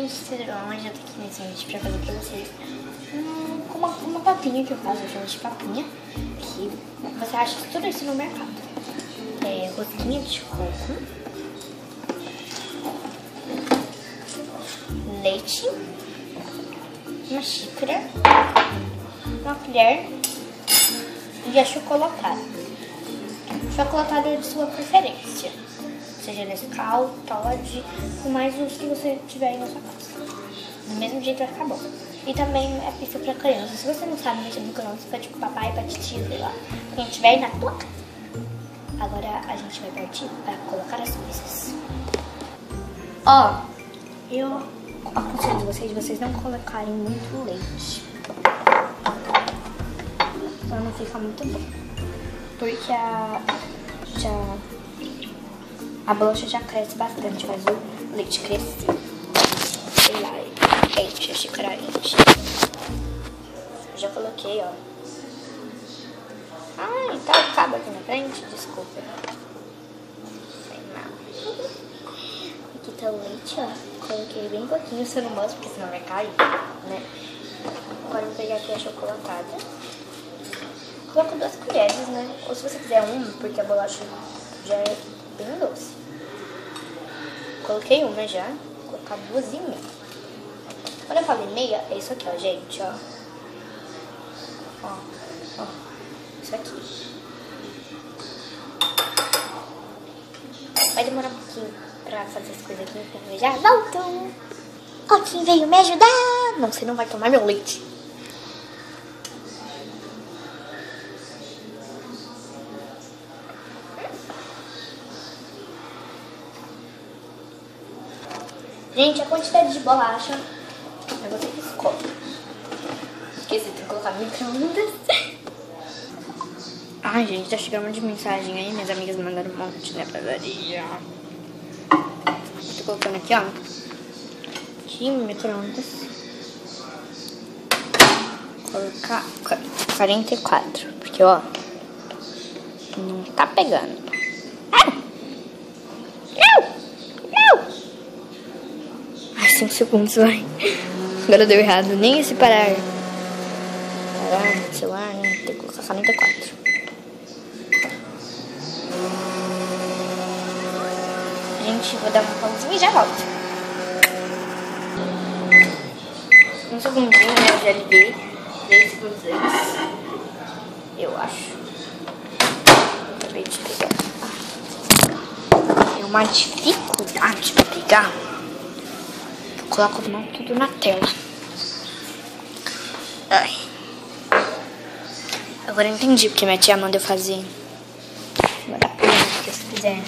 Hoje eu tô aqui nesse vídeo pra fazer pra vocês uma papinha que eu faço, eu chamo de papinha, que você acha tudo isso no mercado. Rosquinha de coco, leite, uma xícara, uma colher e achocolatado. Chocolatado é de sua preferência, seja Nescau, Toddy, ou mais os que você tiver aí na sua casa. Do mesmo jeito vai ficar bom. E também é pizza pra criança. Se você não sabe mexer no micro-ondas, pede pro papai, pra titia, sei lá, quem tiver aí na tua casa. Agora a gente vai partir para colocar as coisas. Ó, eu aconselho vocês não colocarem muito leite, senão não fica muito bom. Porque a bolacha já cresce bastante, faz o leite crescer. Sei lá, enche a xícara, enche. Já coloquei, ó. Ai, tá o cabo aqui na frente, desculpa. Foi mal. Aqui tá o leite, ó. Coloquei bem pouquinho, se eu não mostro, porque senão vai cair, né? Agora eu vou pegar aqui a chocolatada. Coloco 2 colheres, né? Ou se você quiser uma, porque a bolacha já é bem doce. Coloquei uma já, vou colocar 2,5. Quando eu falei meia, é isso aqui, ó, gente, ó. Ó. Isso aqui. Vai demorar um pouquinho pra fazer as coisas aqui, então eu já volto. Ó, quem veio me ajudar. Não, você não vai tomar meu leite. Gente, a quantidade de bolacha é você que escolhe. Esqueci de colocar no micro-ondas. Ai, gente, tá chegando um monte de mensagem aí. Minhas amigas me mandaram um monte na padaria. Tô colocando aqui, ó. Aqui no micro-ondas. Colocar 44. Porque, ó, não tá pegando. Não! Ai, 5 segundos, vai. Agora deu errado. Nem esse parar. Parar, celular, né? Tem que colocar 44. Gente, vou dar uma pausinha e já volto. Um segundinho, né? Eu já liguei. 10 segundos antes. Eu acho. Acabei de pegar. É uma dificuldade pra pegar. Eu coloco a mão tudo na tela. Ai. Agora eu entendi porque minha tia manda eu fazer. Vou dar pena, porque se fizer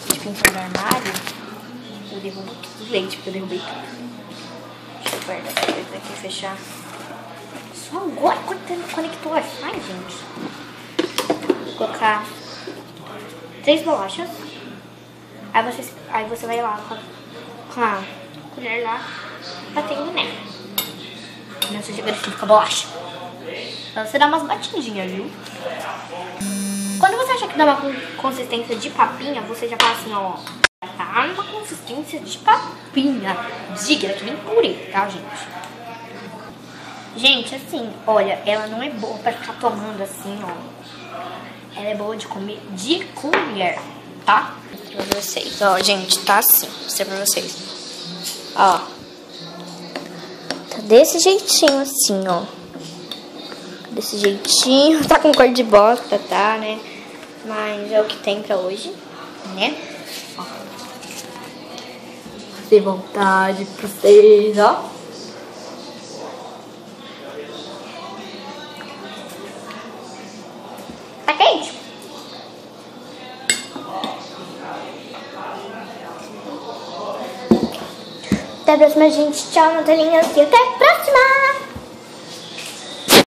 de pintura no armário, eu derrubo tudo o leite, porque eu derrubei tudo. Deixa eu guardar essa coisa aqui e fechar. Só agora conectou o Wi-Fi, gente. Vou colocar 3 bolachas. Aí você vai lá com a colher lá, batendo nela. Não seja agressivo com a bolacha. Então você dá umas batidinhas, viu? Quando você acha que dá uma consistência de papinha, você já fala assim, ó. Tá uma consistência de papinha. Digna, que nem purê, tá, gente? Gente, assim, olha, ela não é boa pra ficar tomando assim, ó. Ela é boa de comer de colher, tá? Pra vocês, ó, gente, tá assim. Vou mostrar pra vocês. Ó. Tá desse jeitinho assim, ó. Desse jeitinho. Tá com cor de bosta, tá, né? Mas é o que tem pra hoje, né? Ó. Dê vontade pra vocês, ó. Tá quente? Até a próxima, gente. Tchau, Natalinha. E até a próxima!